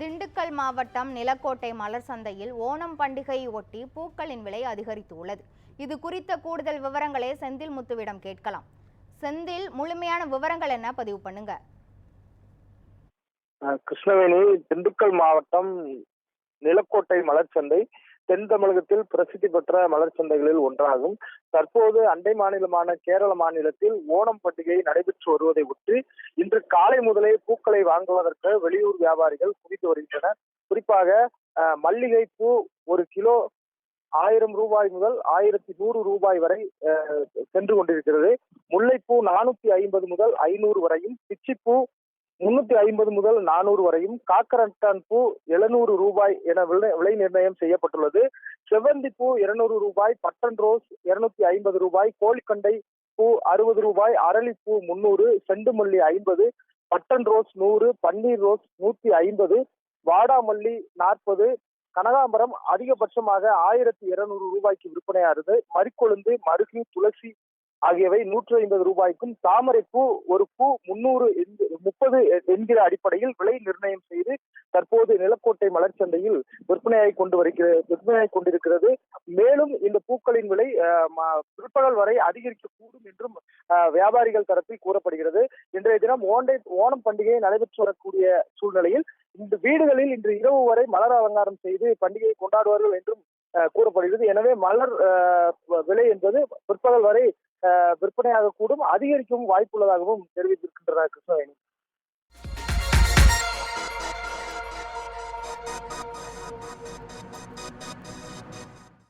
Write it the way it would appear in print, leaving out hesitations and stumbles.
திண்டுக்கல் மாவட்டம் நிலக்கோட்டை மலர் சந்தையில் ஓணம் பண்டிகையை ஒட்டி பூக்களின் விலை அதிகரித்துள்ளது. இது குறித்த கூடுதல் விவரங்களை செந்தில் முத்துவிடம் கேட்கலாம். செந்தில், முழுமையான விவரங்கள் என்ன? பதிவு பண்ணுங்க. கிருஷ்ணவேணி, திண்டுக்கல் மாவட்டம் நிலக்கோட்டை மலர் சந்தை தென் தமிழகத்தில் பிரசித்தி பெற்ற மலர் சந்தைகளில் ஒன்றாகும். தற்போது அண்டை மாநிலமான கேரள மாநிலத்தில் ஓணம் பண்டிகை நடைபெற்று வருவதை ஒட்டி இன்று காலை முதலே பூக்களை வாங்குவதற்கு வெளியூர் வியாபாரிகள் குவித்து வருகின்றனர். குறிப்பாக மல்லிகை பூ ஒரு கிலோ 1000 ரூபாய் முதல் 1100 ரூபாய் வரை சென்று கொண்டிருக்கிறது. முல்லைப்பூ 450 முதல் 500 வரையும், பிச்சிப்பூ 350 முதல் 400 வரையும், காக்கரட்டான் பூ 700 ரூபாய் என விலை நிர்ணயம் செய்யப்பட்டுள்ளது. செவ்வந்தி பூ 200 ரூபாய், பட்டன் ரோஸ் 250 ரூபாய், கோழிக்கண்டை பூ 60 ரூபாய், அரளிப்பூ 300, செண்டுமல்லி 50, பட்டன் ரோஸ் 100, பன்னீர் ரோஸ் 150, வாடாமல்லி 40, கனகாம்பரம் அதிகபட்சமாக 1200 ரூபாய்க்கு விற்பனையாகிறது. மறிக்கொழுந்து, மருகு, துளசி ஆகியவை 150 ரூபாய்க்கும், தாமரை பூ ஒரு பூ 330 என்கிற அடிப்படையில் விலை நிர்ணயம் செய்து தற்போது நிலக்கோட்டை மலர் சந்தையில் விற்பனையாகி கொண்டிருக்கிறது. மேலும் இந்த பூக்களின் விலை பிற்பகல் வரை அதிகரிக்கக்கூடும் என்றும் வியாபாரிகள் தரப்பில் கூறப்படுகிறது. இன்றைய தினம் ஓணம் பண்டிகை நடைபெற்று வரக்கூடிய சூழ்நிலையில் இந்த வீடுகளில் இன்று இரவு வரை மலர் அலங்காரம் செய்து பண்டிகையை கொண்டாடுவார்கள் என்றும் கூறப்படுகிறது. எனவே மலர் விலை என்பது பிற்பகல் வரை விற்பனையாக கூடும், அதிகரிக்கவும் வாய்ப்புள்ளதாகவும் தெரிவித்திருக்கின்றனர் கிருஷ்ணவேணி.